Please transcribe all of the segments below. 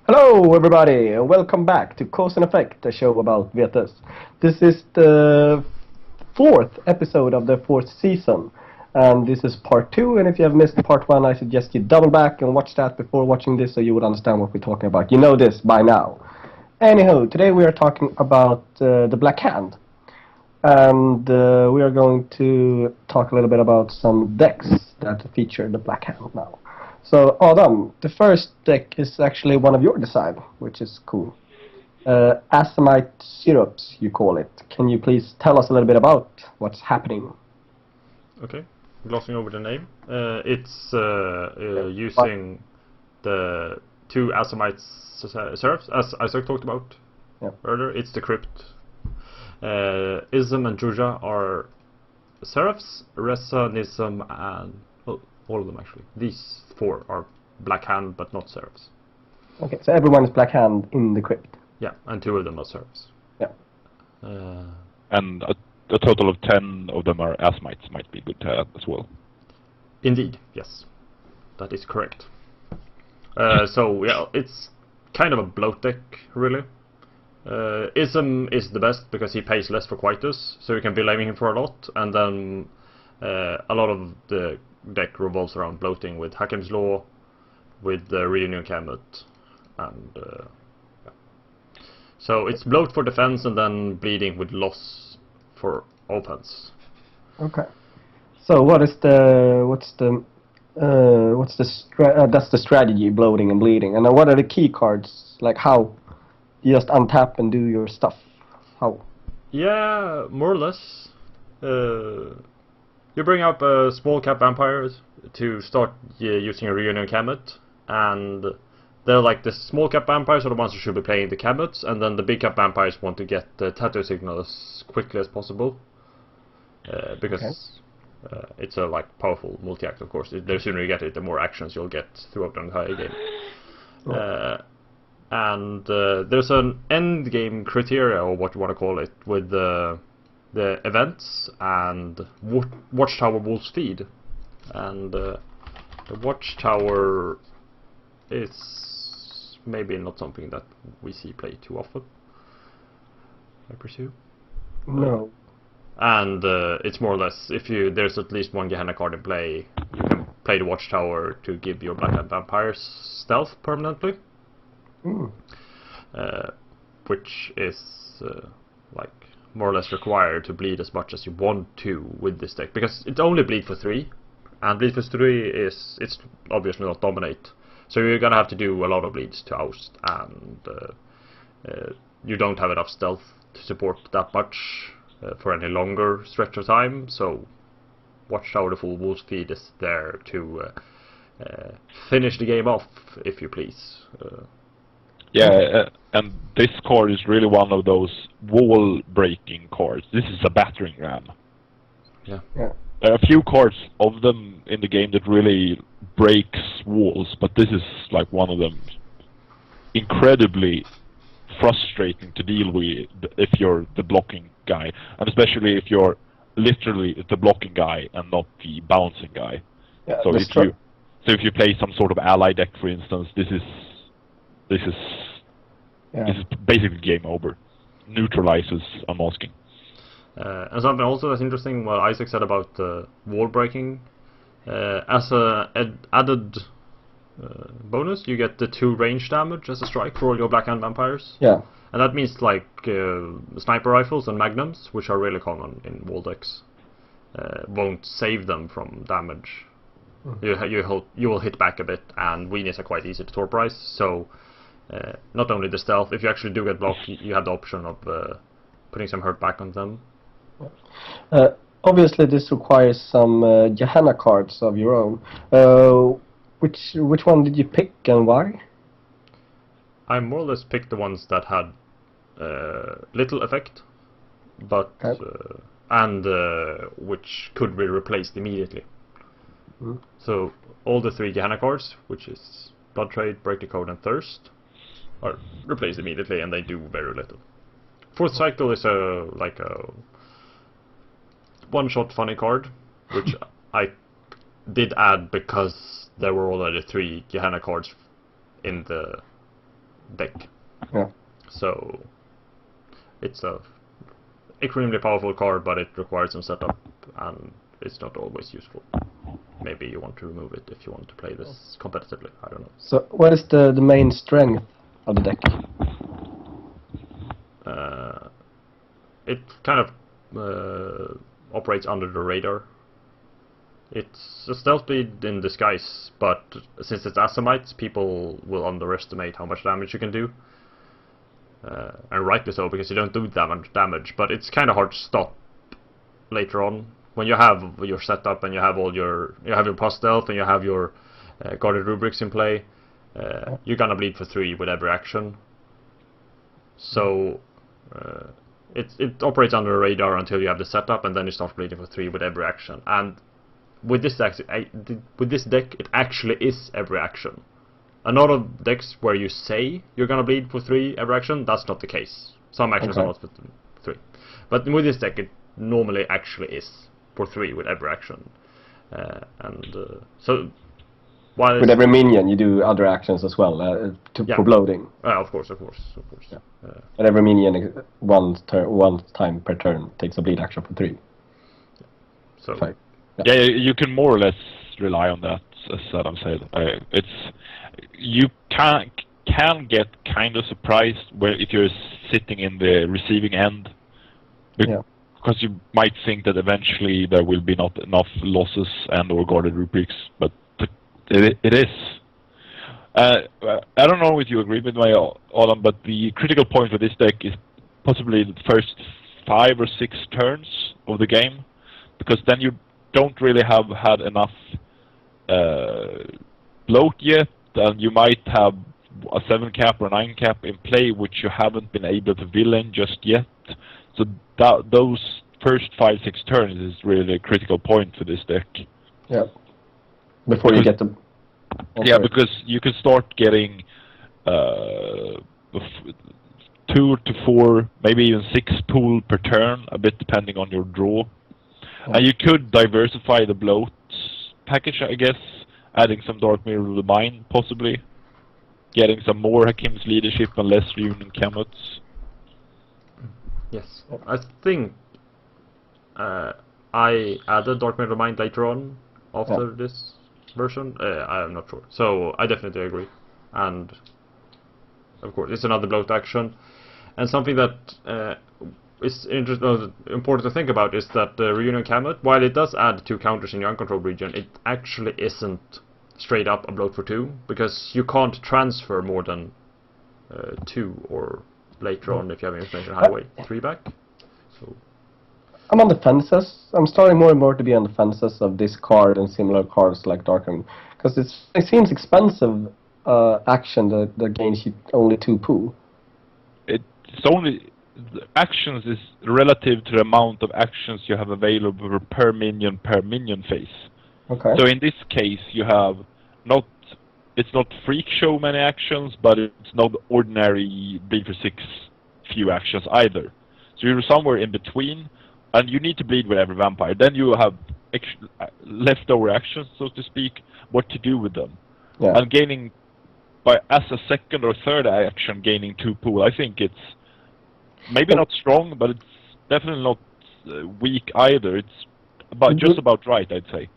Hello, everybody, and welcome back to Cause and Effect, a show about Vetus. This is the fourth episode of the fourth season, and this is part two. And if you have missed part one, I suggest you double back and watch that before watching this, so you would understand what we're talking about. You know this by now. Anyhow, today we are talking about the Black Hand, and we are going to talk a little bit about some decks that feature the Black Hand now. So, Adam, the first deck is actually one of your design, which is cool. Azamite Syrups, you call it. Can you please tell us a little bit about what's happening? Okay, glossing over the name. It's using the two Azamite Seraphs, as Isaac talked about earlier. It's the Crypt. Ism and Juja are Seraphs, Ressa, Nism, and all of them actually. These four are Black Hand, but not Seraphs. Okay, so everyone is Black Hand in the Crypt. Yeah, and two of them are Seraphs. Yeah. And a total of 10 of them are Azamites, might be good to add as well. Indeed, yes. That is correct. So, yeah, it's kind of a bloat deck, really. Ism is the best because he pays less for Quietus, so you can be blaming him for a lot, and then a lot of the deck revolves around bloating with Hakim's Law, with the Reunion Camet, and yeah. So it's bloat for defense and then bleeding with loss for offense. Okay. So that's the strategy, bloating and bleeding, and then what are the key cards? Like how you just untap and do your stuff? How? Yeah, more or less. You bring up small cap vampires to start using a Reunion Camet, and they're like the small cap vampires are the ones who should be playing the Camets, and then the big cap vampires want to get the tattoo signal as quickly as possible, because it's a powerful multi-act. Of course, the sooner you get it, the more actions you'll get throughout the entire game. And there's an end game criteria, or what you want to call it, with the events and Watchtower Wolf's Feed, and the Watchtower is maybe not something that we see played too often, I presume. No. And it's more or less, if there's at least one Gehenna card in play, you can play the Watchtower to give your Black Hand Vampires stealth permanently. Which is more or less required to bleed as much as you want to with this deck, because it's only bleed for 3, and bleed for 3 it's obviously not dominate, so you're gonna have to do a lot of bleeds to oust, and you don't have enough stealth to support that much for any longer stretch of time. So Watchtower the Full Wolf's Feed is there to finish the game off, if you please. Yeah, and this card is really one of those wall-breaking cards. This is a battering ram. Yeah. There are a few cards of them in the game that really breaks walls, but this is like one of them. Incredibly frustrating to deal with if you're the blocking guy, and especially if you're literally the blocking guy and not the bouncing guy. Yeah, So if you play some sort of ally deck, for instance, this is basically game over. Neutralizes unmasking. And something also that's interesting, what Isaac said about wall breaking. As a added bonus, you get the 2 range damage as a strike for all your Black Hand Vampires. Yeah. And that means sniper rifles and magnums, which are really common in wall decks, won't save them from damage. You will hit back a bit, and weenies are quite easy to torporize, so not only the stealth, if you actually do get blocked, you have the option of putting some hurt back on them. Obviously, this requires some Gehenna cards of your own. Which one did you pick and why? I more or less picked the ones that had little effect, but and which could be replaced immediately. So all the 3 Gehenna cards, which is Blood Trade, Break the Code, and Thirst, are replaced immediately, and they do very little. Fourth Cycle is a one-shot funny card, which I did add because there were already 3 Gehenna cards in the deck. Yeah. So it's a extremely powerful card, but it requires some setup, and it's not always useful. Maybe you want to remove it if you want to play this competitively. I don't know. So what is the main strength of the deck? It kind of operates under the radar. It's a stealth bleed in disguise, but since it's Asamites, people will underestimate how much damage you can do. And rightly so, because you don't do that much damage, but it's kind of hard to stop later on. When you have your setup and you have your plus stealth and you have your guarded rubrics in play, you're gonna bleed for 3 with every action. So it operates under the radar until you have the setup, and then you start bleeding for 3 with every action. And with this deck, it actually is every action. A lot of decks where you say you're gonna bleed for 3 every action, that's not the case. Some actions are not for 3. But with this deck, it normally actually is for 3 with every action. So while with every minion, you do other actions as well for bloating. Of course. Yeah. And every minion one time per turn takes a bleed action for 3. So yeah, you can more or less rely on that, as Adam said. You can get kind of surprised if you're sitting in the receiving end, because you might think that eventually there will be not enough losses and or guarded rubrics, but it is. I don't know if you agree with me, Adam, but the critical point for this deck is possibly the first 5 or 6 turns of the game, because then you don't really have had enough bloat yet, and you might have a 7 cap or 9 cap in play, which you haven't been able to villain just yet. So those first 5-6 turns is really a critical point for this deck. Yeah. Before you get to... Yeah, because you can start getting 2 to 4, maybe even 6 pool per turn, a bit depending on your draw. And you could diversify the bloat package, I guess, adding some Dark Mirror of the Mind, possibly. Getting some more Hakim's Leadership and less Reunion Camets. Yes. I think I added Dark Mirror of the Mind later on after this version. I am not sure. So I definitely agree. And of course, it's another bloat action. And something that is important to think about is that the Reunion Camet, while it does add 2 counters in your uncontrolled region, it actually isn't straight up a bloat for 2, because you can't transfer more than 2, or later on, if you have Information Highway, 3 back. So I'm on the fences. I'm starting more and more to be on the fences of this card and similar cards like Darkham, because it seems expensive action that gains you only 2 pool. It's only... The actions is relative to the amount of actions you have available per minion phase. Okay. So in this case, you have it's not freak show many actions, but it's not ordinary bleed for 6 few actions either. So you're somewhere in between, and you need to bleed with every vampire. Then you have leftover actions, so to speak, what to do with them. Yeah. And gaining, as a second or third action, gaining 2 pool, I think it's maybe not strong, but it's definitely not weak either. It's just about right, I'd say.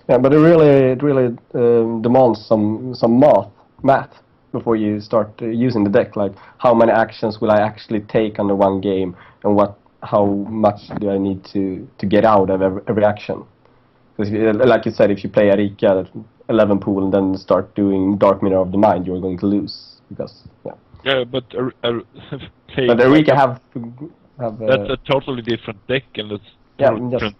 Yeah, but it really demands some math before you start using the deck. Like, how many actions will I actually take under one game, and how much do I need to get out of every action? Because, like you said, if you play Erika 11 pool and then start doing Dark Mirror of the Mind, you're going to lose, because Yeah, but but Erika have that's a totally different deck, and it's different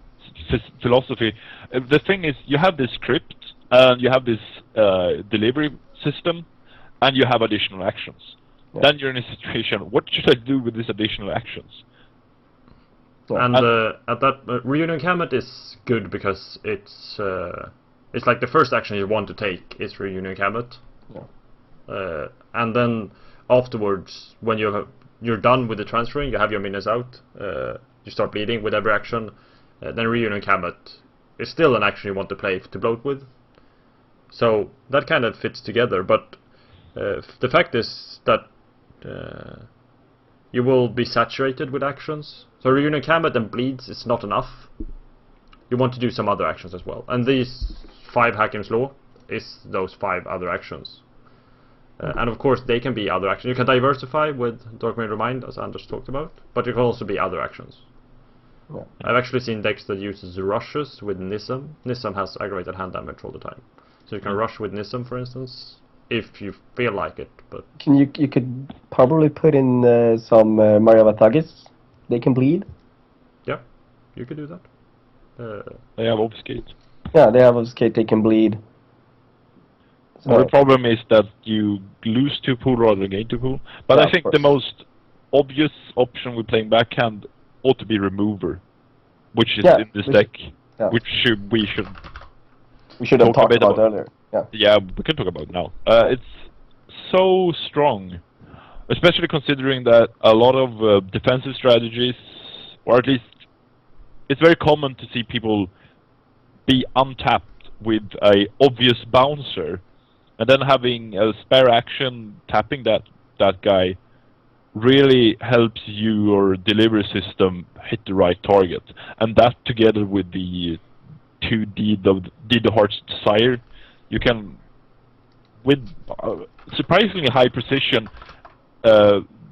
philosophy. The thing is, you have this script, and you have this delivery system, and you have additional actions. Yeah. Then you're in a situation, what should I do with these additional actions? Yeah. And at that, Reunion Camet is good because it's like the first action you want to take is Reunion Camet. Yeah. And then afterwards, when you're done with the transferring, you have your minions out, you start bleeding with every action, then Reunion Camet is still an action you want to play to bloat with. So that kind of fits together, but the fact is that you will be saturated with actions. So reunion combat and bleeds is not enough. You want to do some other actions as well. And these 5 Hakim's Law is those 5 other actions. And of course they can be other actions. You can diversify with Darkmane Remind, as Anders talked about, but it can also be other actions. Yeah. I've actually seen decks that uses rushes with Nism. Nism has aggravated hand damage all the time. So you can rush with Nism, for instance, if you feel like it. But You could probably put in some Mariava Thuggies. They can bleed. yeah, you could do that. They have obfuscate. Yeah, they have a skate. They can bleed. Well, the problem is that you lose 2 pool rather than gain 2 pool. But Yeah, I think the most obvious option with playing backhand ought to be remover, which is in this deck, which we should have talk a talked bit about earlier. Yeah. Yeah, we can talk about it now. It's so strong, especially considering that a lot of defensive strategies, or at least it's very common to see people be untapped with a obvious bouncer, and then having a spare action tapping that guy really helps your delivery system hit the right target. And that together with the 2 Deed the Heart's Desire, you can, with surprisingly high precision,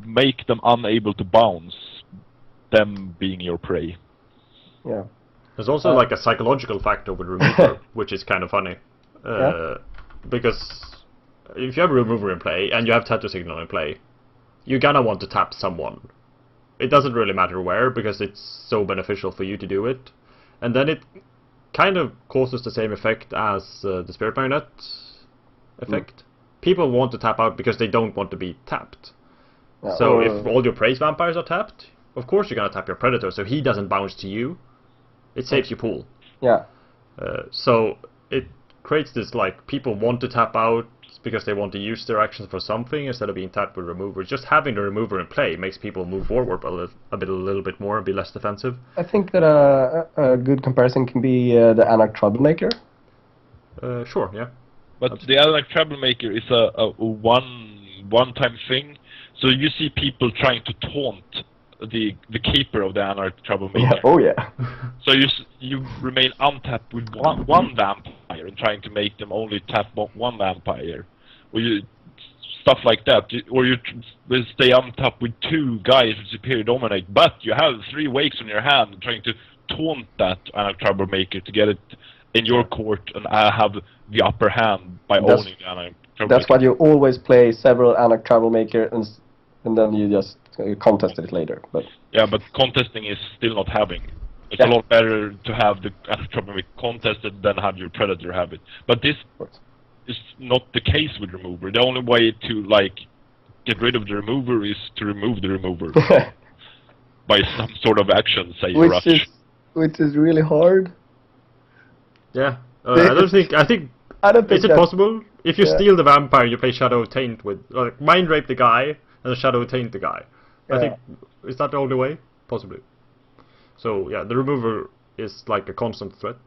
make them unable to bounce, them being your prey. Yeah. There's also like a psychological factor with remover, which is kind of funny. Because if you have a remover in play and you have tattoo signal in play, you're gonna want to tap someone. It doesn't really matter where, because it's so beneficial for you to do it. And then it kind of causes the same effect as the Spirit Marionette effect. People want to tap out because they don't want to be tapped. Yeah, so if all your Praise Vampires are tapped, of course you're gonna tap your Predator, so he doesn't bounce to you. It saves you pool. Yeah. So it creates this, like, people want to tap out because they want to use their actions for something instead of being tapped with remover. Just having the remover in play makes people move forward a little bit more and be less defensive. I think that a good comparison can be the Anarch Troublemaker. Sure, yeah. But the Anarch Troublemaker is a one-time thing. So you see people trying to taunt the keeper of the Anarch Troublemaker. Yeah. Oh yeah. So you remain untapped with one vampire and trying to make them only tap one vampire, or stuff like that, or you stay untapped with 2 guys with superior dominate, but you have 3 wakes on your hand, trying to taunt that Anarch Troublemaker to get it in your court and have the upper hand by owning the Anarch Troublemaker. That's why you always play several Anarch Troublemaker and then you just contest it later. But yeah, but contesting is still not having. It's a lot better to have the Troublemaker contested than have your Predator have it. But this is not the case with remover. The only way to, like, get rid of the remover is to remove the remover by some sort of action, say rush. Which is really hard. Yeah, I think is it possible? If you steal the vampire, you play Shadow Taint with, like, mind rape the guy and Shadow Taint the guy. I think, is that the only way? Possibly. So yeah, the remover is like a constant threat.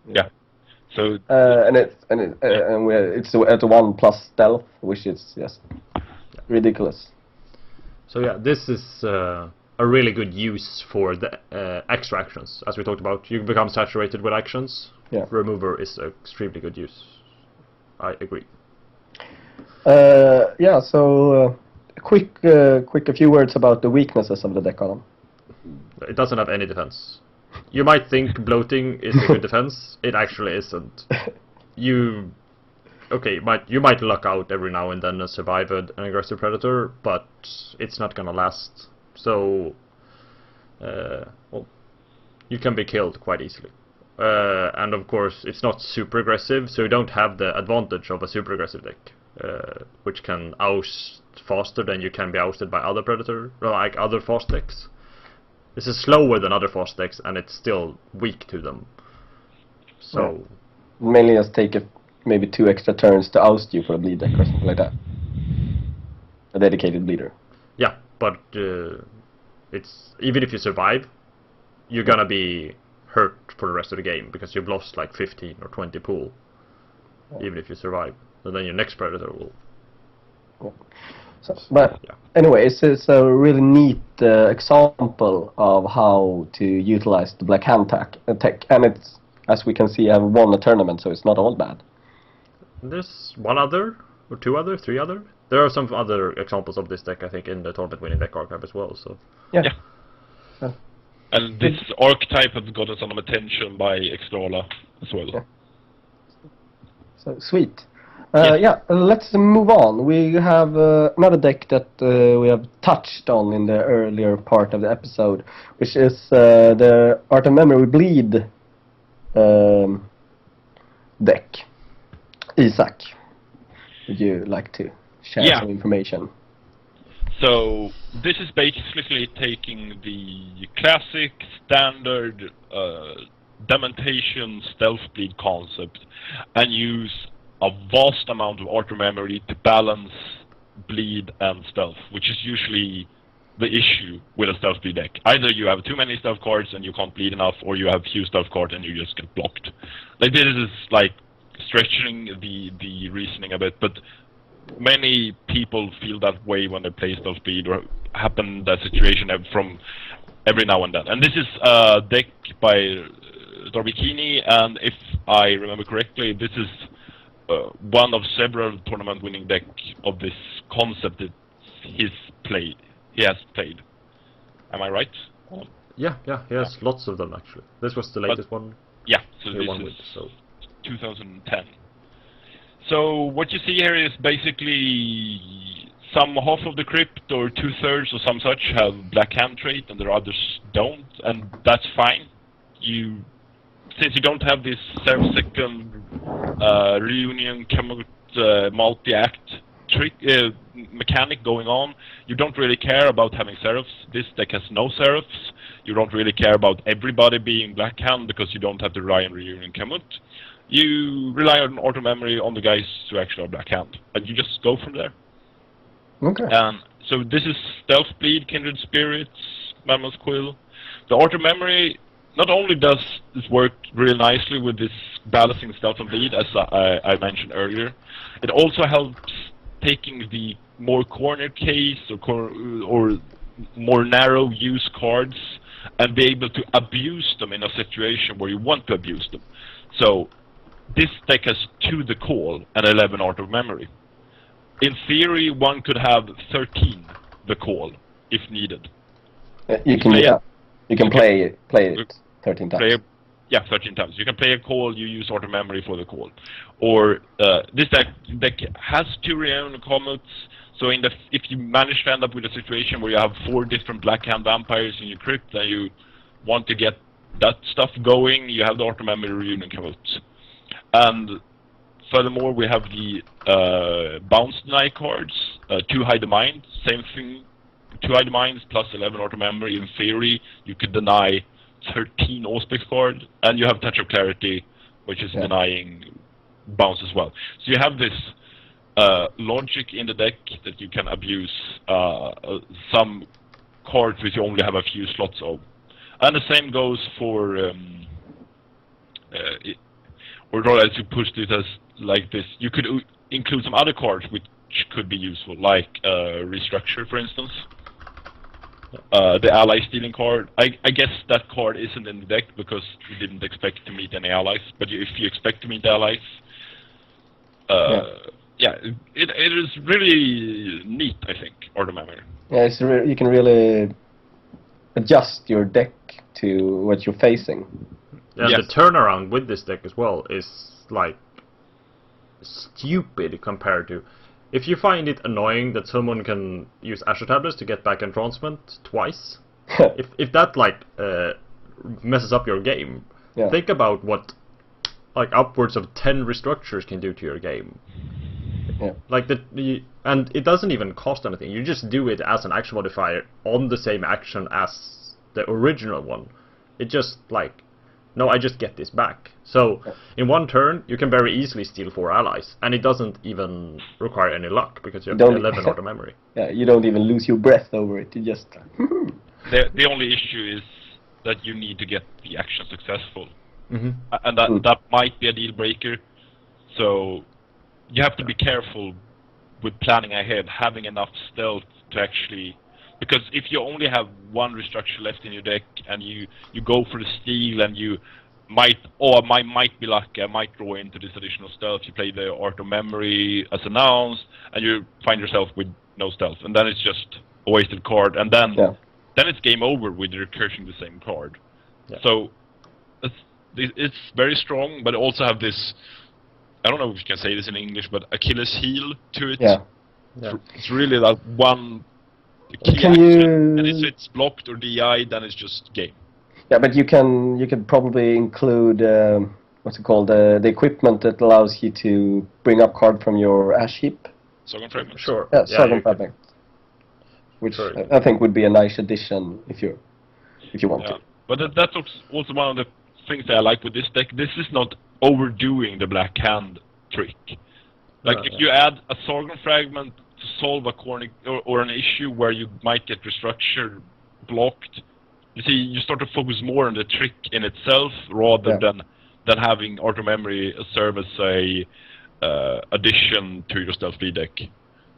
Yeah. So and it's at 1+ stealth, which is just ridiculous. So yeah, this is a really good use for the extra actions, as we talked about. You become saturated with actions. Yeah. Remover is extremely good use. I agree. Yeah. So a few words about the weaknesses of the deck on them. It doesn't have any defense. You might think bloating is a good defense. It actually isn't. You might luck out every now and then and survive an aggressive predator, but it's not gonna last. So, you can be killed quite easily. And of course, it's not super aggressive, so you don't have the advantage of a super aggressive deck, which can oust faster than you can be ousted by other predator, like other fast decks. This is slower than other fast decks, and it's still weak to them. So mainly just take maybe 2 extra turns to oust you for a bleed deck or something like that. A dedicated bleeder. Yeah, but it's even if you survive, you're gonna be hurt for the rest of the game because you've lost like 15 or 20 pool. Even if you survive, so then your next predator will. But yeah. anyway, it's a really neat example of how to utilize the Black Hand tech, and it's, as we can see, I've won a tournament, so it's not all bad. There's one other, or two other, three other. There are some other examples of this deck, I think, in the tournament winning deck archive as well. So Yeah. And this archetype has gotten some attention by Extrala as well. Yeah. So sweet. Yes. Yeah, let's move on. We have another deck that we have touched on in the earlier part of the episode, which is the Art of Memory Bleed deck. Isaac, would you like to share some information? So this is basically taking the classic standard demontation stealth bleed concept and use a vast amount of Art of Memory to balance bleed and stealth, which is usually the issue with a stealth bleed deck. Either you have too many stealth cards and you can't bleed enough, or you have few stealth cards and you just get blocked. Like, this is like stretching the reasoning a bit, but many people feel that way when they play stealth bleed, or happen that situation from every now and then. And this is a deck by Darbikini, and if I remember correctly, this is one of several tournament-winning deck of this concept that he has played. Am I right? yeah, he has lots of them actually. This was the latest one. Yeah, so he this won is with, so 2010. So what you see here is basically some half of the crypt or 2/3 or some such have Black Hand trait and the others don't, and that's fine. Since you don't have this Seraph second reunion multi-act trick mechanic going on, you don't really care about having Seraphs. This deck has no Seraphs. You don't really care about everybody being Black Hand because you don't have the Ryan reunion Kamut. You rely on auto memory on the guys who actually are Black Hand, and you just go from there. Okay. So this is Stealth Bleed, Kindred Spirits, Mammoth Quill. The auto memory not only does this work really nicely with this balancing Stealth and Bleed, as I mentioned earlier, it also helps taking the more corner case or more narrow use cards and be able to abuse them in a situation where you want to abuse them. So this deck has 2 the call and 11 art of memory. In theory, one could have 13 the call if needed. You can play it 13 times. 13 times. You can play a call, you use art of memory for the call. Or this deck has 2 reunion comets, so if you manage to end up with a situation where you have 4 different Black Hand vampires in your crypt and you want to get that stuff going, you have the art of memory reunion comets. And furthermore, we have the bounce deny cards, 2 hide the mind, same thing, 2 hide the minds plus 11 art of memory. In theory, you could deny 13 Auspex cards, and you have touch of clarity, which is denying bounce as well. So you have this logic in the deck that you can abuse some cards which you only have a few slots of. And the same goes for or rather, as you push it as like this, you could include some other cards which could be useful, like Restructure, for instance. The ally stealing card. I guess that card isn't in the deck because you didn't expect to meet any allies. But if you expect to meet allies, it is really neat, I think, Art of Memory. Yeah, you can really adjust your deck to what you're facing. Yeah, Yes. the turnaround with this deck as well is like stupid compared to if you find it annoying that someone can use Asher Tablets to get back entrancement twice. if that like messes up your game, think about what like upwards of 10 restructures can do to your game. Yeah. Like and it doesn't even cost anything. You just do it as an action modifier on the same action as the original one. It just like, no, I just get this back. So in one turn, you can very easily steal 4 allies, and it doesn't even require any luck because you have 11 auto memory. Yeah, you don't even lose your breath over it. You just. The only issue is that you need to get the action successful, and that might be a deal breaker. So you have to be careful with planning ahead, having enough stealth to actually... Because if you only have one restructure left in your deck, and you go for the steal, and you might be lucky, I might draw into this additional stealth, you play the Art of Memory as announced, and you find yourself with no stealth, and then it's just a wasted card, and then it's game over with recursion the same card. Yeah. So it's very strong, but also have this, I don't know if you can say this in English, but Achilles heel to it. Yeah. It's really that one key Can action, and if it's blocked or DI, then it's just game. Yeah, but you can probably include what's it called, the equipment that allows you to bring up card from your ash heap. Sorghum fragment. Sure. Yeah, Seraph fragment, which I think would be a nice addition if you want to. But that's also one of the things that I like with this deck. This is not overdoing the black hand trick. Like if you add a Sorghum fragment to solve a corner or an issue where you might get restructured blocked, you see, you start to focus more on the trick in itself rather than having Art of Memory serve as a addition to your stealth speed deck.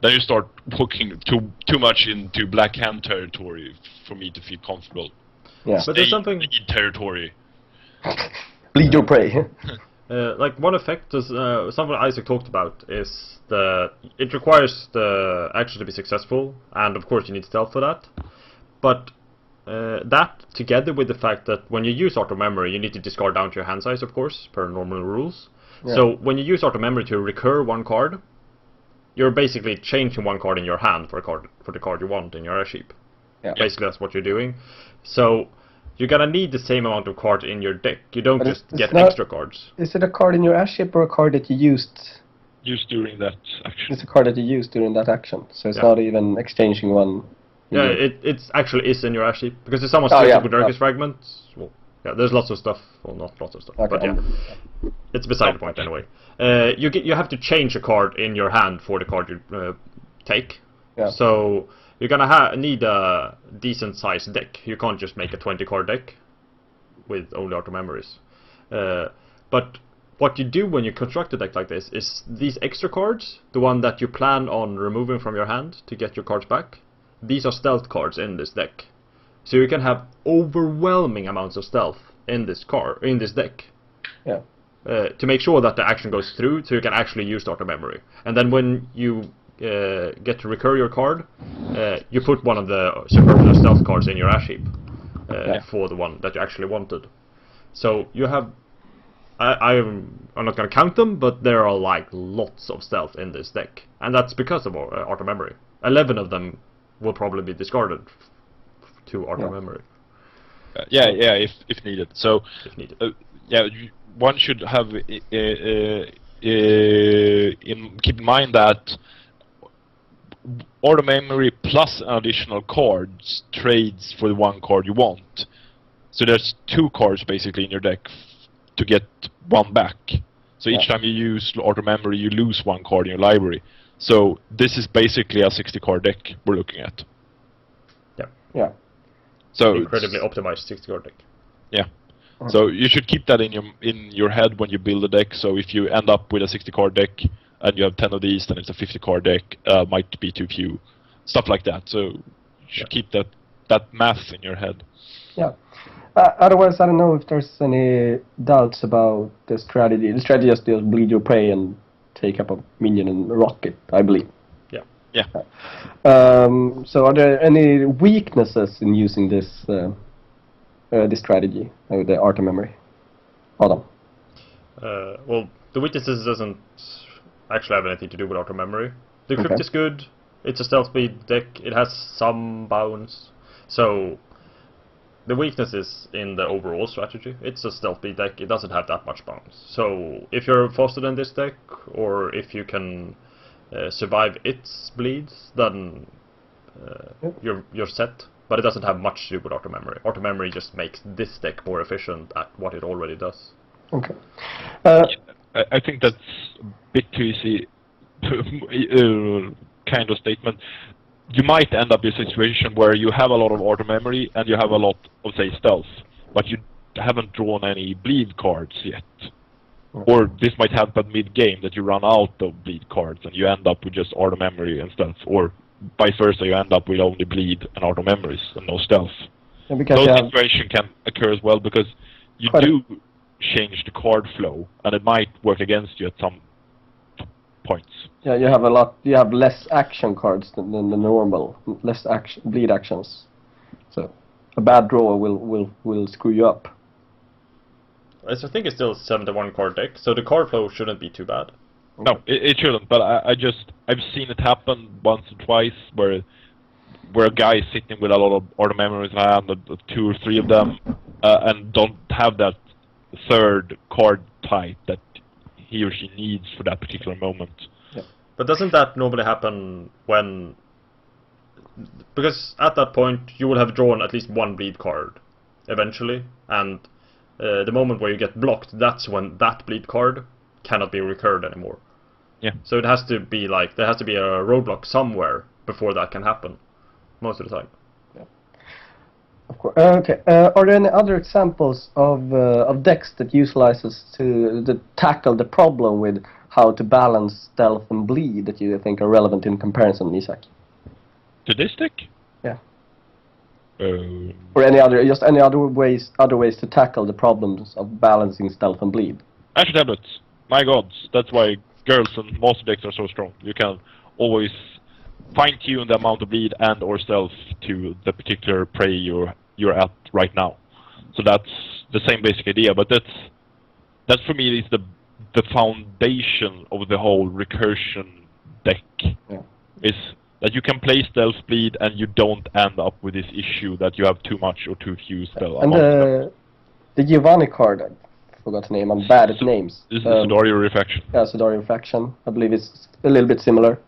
Then you start hooking too much into black hand territory for me to feel comfortable. Yeah, but there's something bleed territory. Bleed your prey. Like one effect is something Isaac talked about is that it requires the action to be successful, and of course you need stealth for that. But that together with the fact that when you use Art of Memory, you need to discard down to your hand size, of course, per normal rules. Yeah. So when you use Art of Memory to recur one card, you're basically changing one card in your hand for the card you want in your ash heap. Yeah. Basically, that's what you're doing. So you're gonna need the same amount of cards in your deck. You don't just get extra cards. Is it a card in your ash heap or a card that you used? Used during that action. It's a card that you used during that action, so it's not even exchanging one. Yeah, it's actually is in your ash heap because if someone switches with Darkest Fragments, well, yeah, there's lots of stuff. Well, not lots of stuff, but yeah, it's beside the point anyway. You have to change a card in your hand for the card you take. Yeah. So you're gonna need a decent sized deck. You can't just make a 20-card deck with only Art of Memories. But what you do when you construct a deck like this is these extra cards, the one that you plan on removing from your hand to get your cards back, these are stealth cards in this deck. So you can have overwhelming amounts of stealth in this deck. Yeah. To make sure that the action goes through, so you can actually use Art of Memory. And then when you get to recur your card, you put one of the superfluous stealth cards in your ash heap for the one that you actually wanted. So you have, I'm not going to count them, but there are like lots of stealth in this deck, and that's because of Art of Memory. 11 of them will probably be discarded to Art of Memory. If needed. So if needed. One should have keep in mind that Art of Memory plus an additional cards trades for the one card you want. So there's 2 cards basically in your deck to get one back. So each time you use Art of Memory, you lose 1 card in your library. So this is basically a 60-card deck we're looking at. Yeah. So incredibly optimized 60-card deck. Yeah. So you should keep that in your head when you build a deck. So if you end up with a 60-card deck and you have 10 of these, then it's a 50-card deck. Might be too few, stuff like that. So you should keep that math in your head. Yeah. Otherwise, I don't know if there's any doubts about the strategy. The strategy is to bleed your prey and take up a minion and rock it, I believe. Yeah. So are there any weaknesses in using this this strategy with the Art of Memory? Adam? Well, the weaknesses doesn't actually have anything to do with Art of Memory. The crypt is good. It's a stealth speed deck. It has some bounce. So the weakness is in the overall strategy. It's a stealth speed deck. It doesn't have that much bounce. So if you're faster than this deck, or if you can survive its bleeds, then you're set. But it doesn't have much to do with Art of Memory. Art of Memory just makes this deck more efficient at what it already does. Okay. I think that's a bit too easy kind of statement. You might end up in a situation where you have a lot of Art of Memory and you have a lot of, say, stealth, but you haven't drawn any bleed cards yet. Or this might happen mid-game, that you run out of bleed cards and you end up with just auto memory and stealth, or vice versa, you end up with only bleed and auto memories and no stealth. And because Those situations can occur as well, because you do change the card flow, and it might work against you at some points. Yeah, you have less action cards than the normal, less action, bleed actions. So a bad draw will screw you up. I think it's still a 71 card deck, so the card flow shouldn't be too bad. No, it shouldn't, but I've seen it happen once or twice where a guy is sitting with a lot of auto memories in hand, 2 or 3 of them, and don't have that third card type that he or she needs for that particular moment. Yeah. But doesn't that normally happen when... Because at that point you will have drawn at least 1 bleed card eventually, and the moment where you get blocked, that's when that bleed card cannot be recurred anymore. Yeah. So it has to be like, there has to be a roadblock somewhere before that can happen, most of the time. Yeah. Of course. Okay. Are there any other examples of decks that utilizes to tackle the problem with how to balance stealth and bleed that you think are relevant in comparison, Isak? To this deck? Yeah. Or any other ways to tackle the problems of balancing stealth and bleed? Asher tablets. My gods, that's why girls and master decks are so strong. You can always fine-tune the amount of bleed and or stealth to the particular prey you're at right now. So that's the same basic idea, but that's for me is the foundation of the whole recursion deck. Yeah. Is that you can play stealth bleed and you don't end up with this issue that you have too much or too few stealth. And the Giovanni card, I forgot the name, I'm bad at names. This is Sidorio Refraction. Yeah, Sidorio Refraction. I believe it's a little bit similar.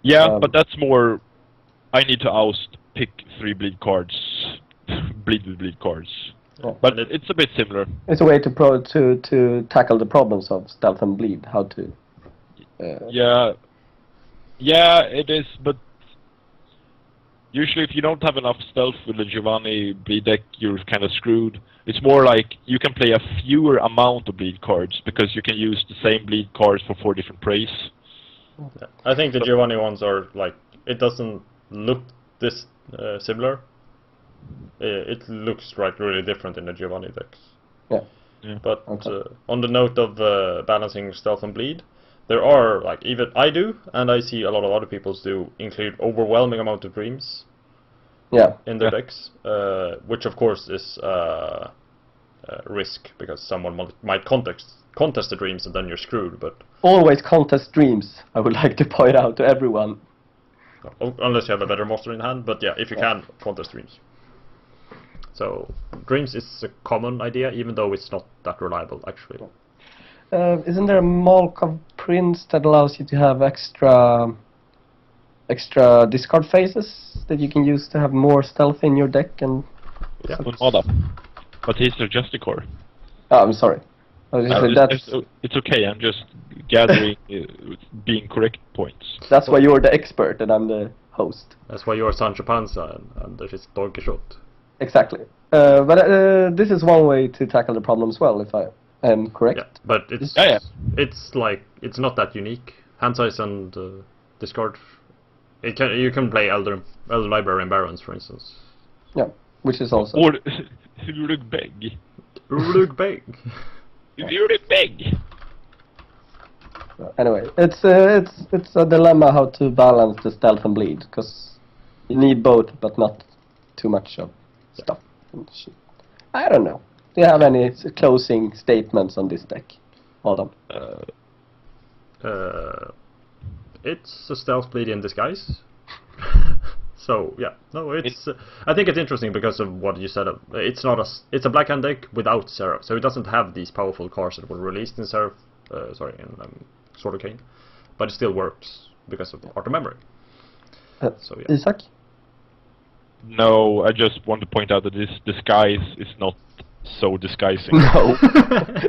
Yeah, but that's more, I need to pick 3 bleed cards, bleed with bleed cards. Yeah. But it's a bit similar. It's a way to tackle the problems of stealth and bleed, how to... Yeah, it is, but usually if you don't have enough stealth with the Giovanni bleed deck, you're kind of screwed. It's more like you can play a fewer amount of bleed cards because you can use the same bleed cards for 4 different preys. Yeah. I think the Giovanni ones are like, it doesn't look this similar. It looks like really different in the Giovanni decks. Yeah. But on the note of balancing stealth and bleed, there are, like, even I do, and I see a lot of other people do, include overwhelming amount of dreams in their decks, which of course is risk, because someone might contest the dreams and then you're screwed, but... Always contest dreams, I would like to point out to everyone. Unless you have a better monster in hand, but yeah, if you can, contest dreams. So, dreams is a common idea, even though it's not that reliable, actually. Isn't there a Malkov Prince that allows you to have extra discard phases that you can use to have more stealth in your deck? And yeah, but he's a Justicore. Oh, I'm sorry. It's okay. I'm just gathering being correct points. That's why you're the expert and I'm the host. That's why you're Sancho Panza and this is Don Quixote. Exactly. But this is one way to tackle the problem as well, if I am correct. Yeah, but it's it's like, it's not that unique. Hand size and discard. You can play Elder Library and Barons, for instance. Yeah, which is also... Or Uruk Beg. Uruk Beg. Uruk Beg. Anyway, it's a dilemma how to balance the stealth and bleed, because you need both, but not too much of stuff. I don't know. Do you have any closing statements on this deck, Adam? It's a stealth bleed in disguise. So yeah, no, it's. I think it's interesting because of what you said. It's not it's a black hand deck without Seraph, so it doesn't have these powerful cards that were released in Seraph. In Sword of Cain, but it still works because of Art of Memory. So yeah. Isak? No, I just want to point out that this disguise is not so disguising. No,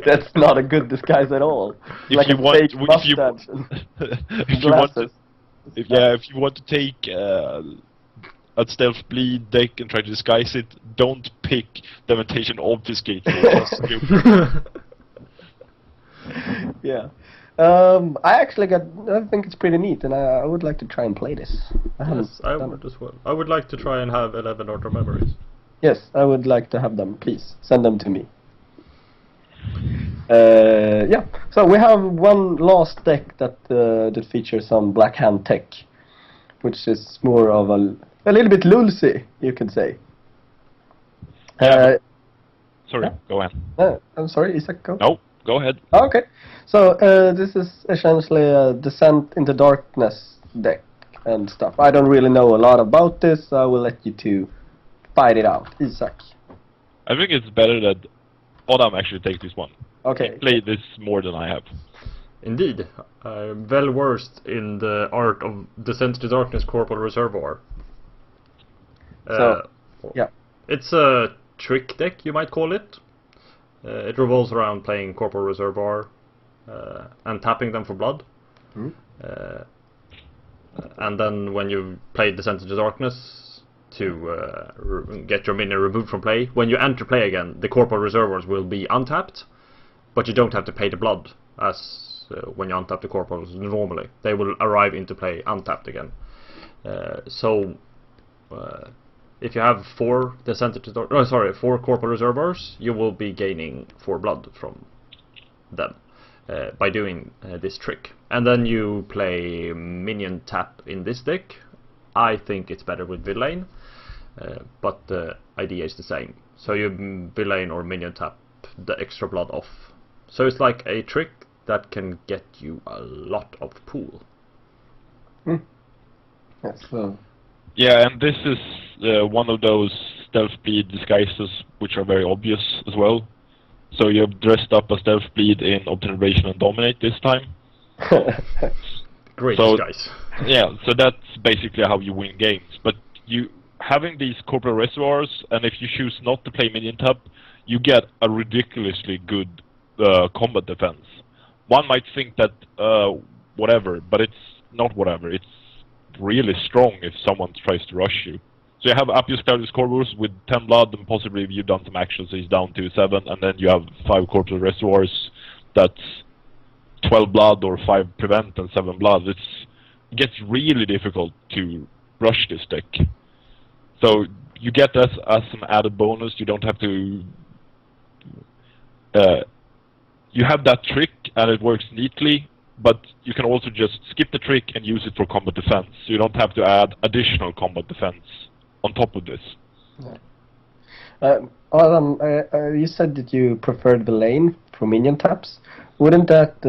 that's not a good disguise at all. If you want to take a stealth bleed deck and try to disguise it, don't pick Dementation Obfuscate. Yeah. I think it's pretty neat, and I would like to try and play this. Yes, I done would as well. I would like to try and have 11 auto memories. Yes, I would like to have them. Please send them to me. Yeah. So we have one last deck that features some Black Hand tech, which is more of a little bit lulzy, you could say. Yeah, sorry, yeah. go on. I'm sorry, Isak, go. No, go ahead. Okay. So this is essentially a Descent into Darkness deck and stuff. I don't really know a lot about this, so I will let you two fight it out. Isak. I think it's better that Adam actually takes this one. Okay. Play this more than I have. Indeed. I'm well versed in the art of Descent to Darkness Corporal Reservoir. So, yeah. It's a trick deck, you might call it. It revolves around playing Corporal Reservoir and tapping them for blood. And then when you play Descent into Darkness to get your minion removed from play, when you enter play again, the Corporal Reservoirs will be untapped, but you don't have to pay the blood as when you untap the Corporals normally. They will arrive into play untapped again. If you have 4 4 Corporal Reservoirs, you will be gaining 4 blood from them by doing this trick. And then you play minion tap in this deck. I think it's better with Villain, but the idea is the same. So you Villain or minion tap the extra blood off. So it's like a trick that can get you a lot of pool. Yes, yeah, and this is one of those stealth bleed disguises which are very obvious as well. So you've dressed up a stealth bleed in Observation and Dominate this time. Great disguise. Yeah, so that's basically how you win games. But you having these Corporal Reservoirs, and if you choose not to play minion tap, you get a ridiculously good combat defense. One might think that whatever, but it's not whatever. It's really strong if someone tries to rush you. So you have Appius Claudius Corvus with 10 blood, and possibly if you've done some actions, he's down to 7, and then you have 5 Corporal Reservoirs, that's 12 blood or 5 prevent and 7 blood. It gets really difficult to rush this deck. So you get that as an added bonus. You don't have to... you have that trick, and it works neatly, but you can also just skip the trick and use it for combat defense. So you don't have to add additional combat defense on top of this. Yeah. Adam, you said that you preferred the lane for minion taps. Wouldn't that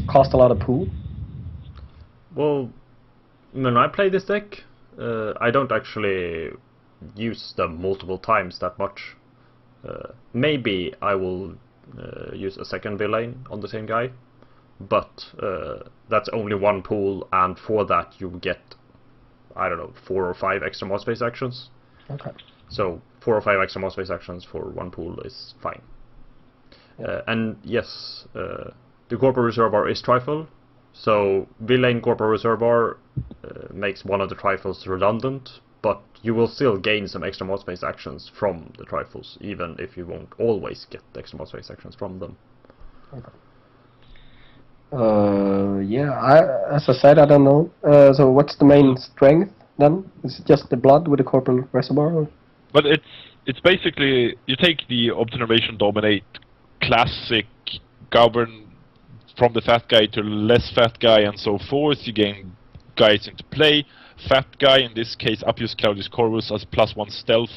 cost a lot of pool? Well, when I play this deck, I don't actually use them multiple times that much. Maybe I will use a second villain on the same guy, but that's only one pool, and for that you get, I don't know, 4 or 5 extra mouse space actions. Okay. So 4 or 5 extra mouse space actions for one pool is fine. Yeah. And yes, the Corporal Reservoir is trifle, so Villain Corporal Reservoir makes one of the trifles redundant, but you will still gain some extra mod space actions from the trifles, even if you won't always get the extra mod space actions from them. Okay. Yeah, as I said, I don't know. So what's the main strength then? Is it just the blood with the Corporal Reservoir? Or? But it's basically, you take the Observation Dominate classic, govern from the fat guy to less fat guy and so forth. You gain guys into play. Fat guy, in this case Appius Claudius Corvus, has +1 stealth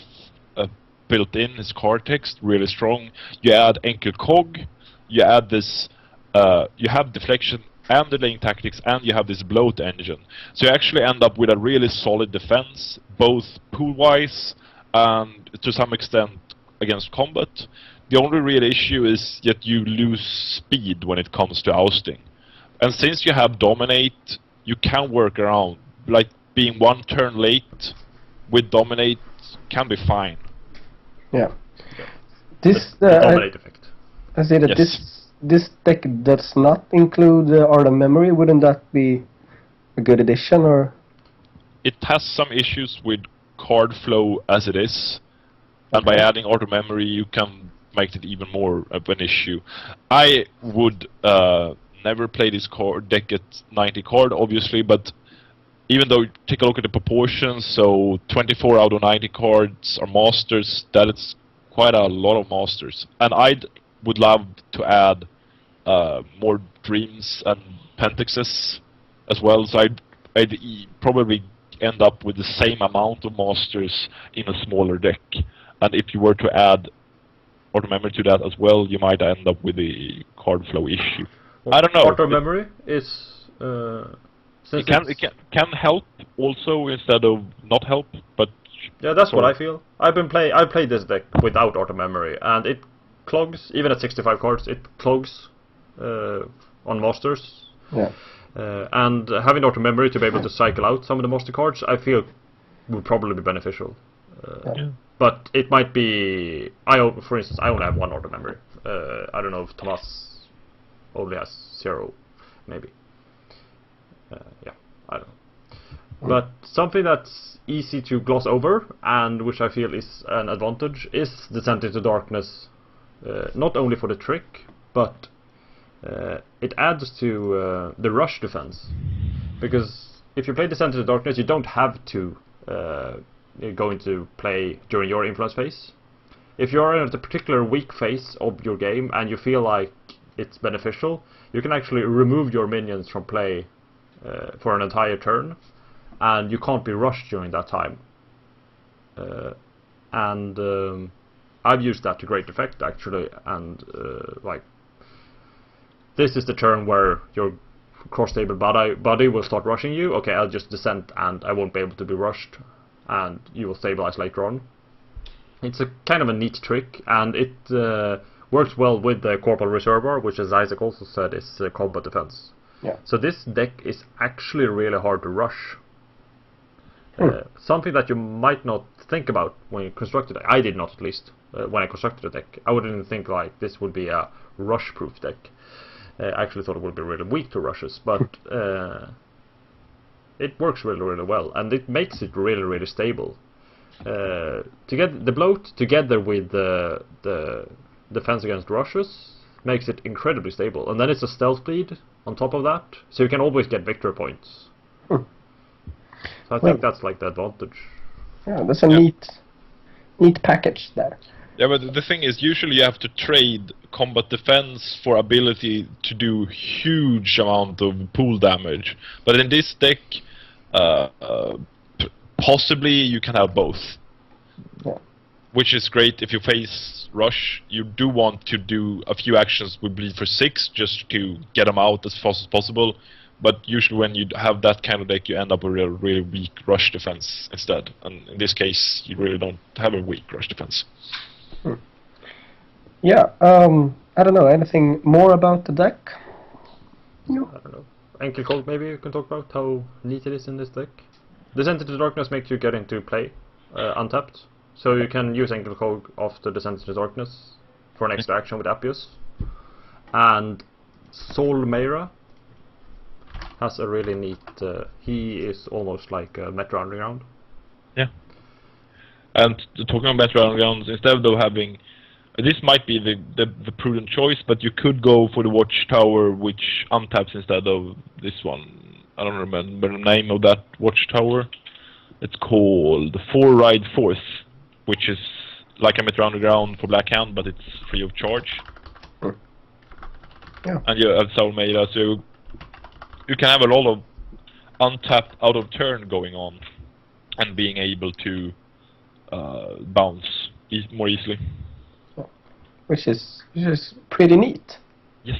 built in, his card text, really strong. You add Enkel Cog, you add this, you have deflection and delaying tactics, and you have this bloat engine. So you actually end up with a really solid defense, both pool-wise and to some extent against combat. The only real issue is that you lose speed when it comes to ousting. And since you have Dominate, you can work around. Like, being 1 turn late with Dominate can be fine. Yeah. This the Dominate effect. I see that Yes. this deck does not include Art of Memory. Wouldn't that be a good addition, or? It has some issues with card flow as it is, and by adding Art of Memory you can make it even more of an issue. I would never play this deck at 90 card, obviously, but even though take a look at the proportions, so 24 out of 90 cards are masters, that is quite a lot of masters. And I would love to add more dreams and pentexes as well, so I'd probably end up with the same amount of masters in a smaller deck. And if you were to add auto memory to that as well, you might end up with a card flow issue. Well, I don't know. Auto memory is It can help also instead of not help, but yeah, that's what I feel. I played this deck without auto memory, and it clogs even at 65 cards. It clogs on masters. Yeah. And having auto memory to be able to cycle out some of the master cards, I feel would probably be beneficial. But it might be. For instance, I only have one auto memory. I don't know if Thomas only has 0, maybe. Yeah, I don't know. But something that's easy to gloss over, and which I feel is an advantage, is Descent into Darkness. Not only for the trick, but it adds to the rush defense. Because if you play Descent into Darkness, you don't have to go into play during your influence phase. If you're in a particular weak phase of your game and you feel like it's beneficial, you can actually remove your minions from play for an entire turn, and you can't be rushed during that time. I've used that to great effect actually, and like this is the turn where your cross-table body will start rushing you. Okay, I'll just descent and I won't be able to be rushed, and you will stabilize later on. It's a kind of a neat trick, and it works well with the Corporal Reservoir, which, as Isaac also said, is combat defense. Yeah. So this deck is actually really hard to rush. Something that you might not think about when you construct it. I did not, at least, when I constructed the deck. I wouldn't think like this would be a rush-proof deck. I actually thought it would be really weak to rushes, but it works really, really well, and it makes it really, really stable. Together, the bloat together with the defense against rushes makes it incredibly stable, and then it's a stealth bleed on top of that, so you can always get victory points. So I think that's like the advantage. Yeah, that's a neat package there. Yeah, but the thing is, usually you have to trade combat defense for ability to do huge amount of pool damage. But in this deck, possibly you can have both. Yeah. Which is great if you face rush. You do want to do a few actions with bleed for 6 just to get them out as fast as possible. But usually when you have that kind of deck, you end up with a really weak rush defense instead. And in this case, you really don't have a weak rush defense. Yeah, I don't know, anything more about the deck? No. I don't know. Ankle Cold, maybe you can talk about how neat it is in this deck. Descent into Darkness makes you get into play untapped, so you can use Ankle Cold after Descent into Darkness for an extra action with Appius. And Sol Meira has a really neat. He is almost like a Metro Underground. Yeah. And talking about Metro Undergrounds, instead of having, this might be the prudent choice, but you could go for the Watchtower, which untaps instead of this one. I don't remember the name of that Watchtower. It's called the 4-Ride Force, which is like a Metro Underground for Black Hand, but it's free of charge. Yeah. And you have Sol Meira, so you can have a lot of untap out of turn going on, and being able to bounce more easily. Which is pretty neat. Yes.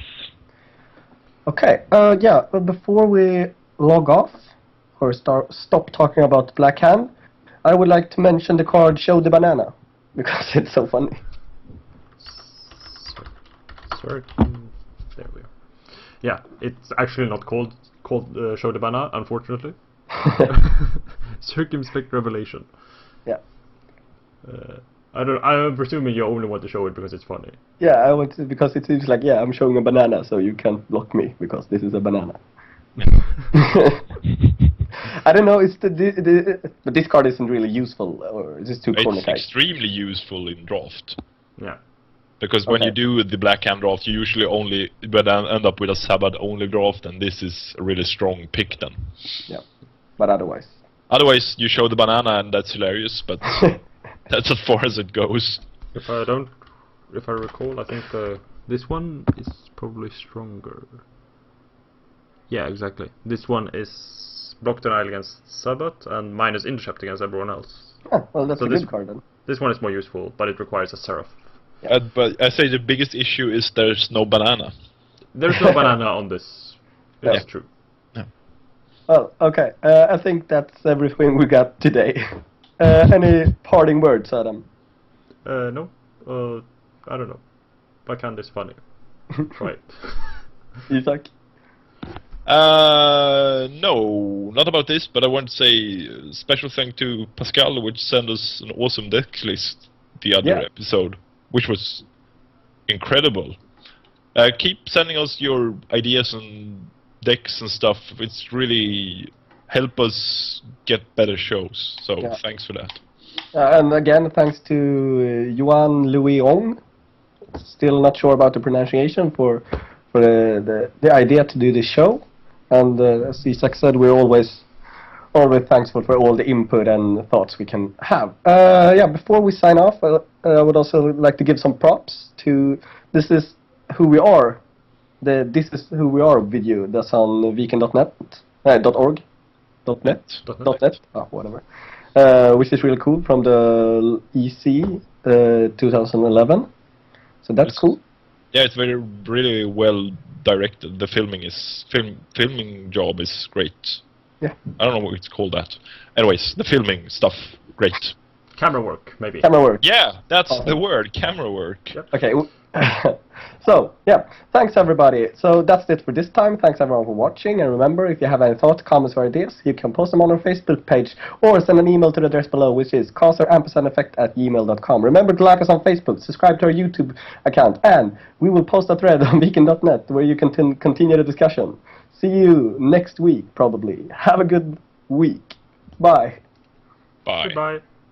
Okay, yeah, but before we log off, or stop talking about Black Hand, I would like to mention the card Show the Banana, because it's so funny. There we are. Yeah, it's actually not called Show the Banana, unfortunately. Circumspect Revelation. Yeah. I'm presuming you only want to show it because it's funny. Yeah, I want to, because it seems like, yeah, I'm showing a banana, so you can't block me, because this is a banana. I don't know, it's but this card isn't really useful, or is this too corner It's type? extremely useful in draft. Yeah. Because when Okay. you do the black hand draft, you usually only end up with a Sabbath only draft, and this is a really strong pick then. Yeah, but otherwise. Otherwise, you show the banana, and that's hilarious, but that's as far as it goes. If I recall, I think this one is probably stronger. Yeah, exactly. This one is block denial against Sabbath and minus intercept against everyone else. Ah, well, that's So a this- good card then. This one is more useful, but it requires a Seraph. But I say the biggest issue is there's no banana. There's no banana on this. It's Yeah. true. Well, okay. I think that's everything we got today. Any parting words, Adam? No. I don't know. Backhand is funny. Try it. Isaac? No, not about this, but I want to say special thank to Pascal, which sent us an awesome deck list the other Yeah. episode, which was incredible. Keep sending us your ideas and decks and stuff. It's really help us get better shows. So Yeah. thanks for that. And again, thanks to Yuan Louis Ong. Still not sure about the pronunciation for the idea to do this show. And as Isaac said, we're always thankful for all the input and thoughts we can have. Yeah, before we sign off, I would also like to give some props to This Is Who We Are. The This Is Who We Are video that's on weekend.net, .org, .net, .net, whatever. Which is really cool from the EC 2011. So that's cool. Yeah, it's really well directed. The filming job is great. Yeah. I don't know what it's called that. Anyways, the filming stuff, great. Camera work, maybe. Camera work. Yeah, that's Oh. the word, camera work. Yep. Okay. So, yeah, thanks everybody. So that's it for this time. Thanks everyone for watching. And remember, if you have any thoughts, comments, or ideas, you can post them on our Facebook page or send an email to the address below, which is causeampersandeffect@gmail.com. Remember to like us on Facebook, subscribe to our YouTube account, and we will post a thread on weekend.net where you can continue the discussion. See you next week, probably. Have a good week. Bye. Bye. Goodbye.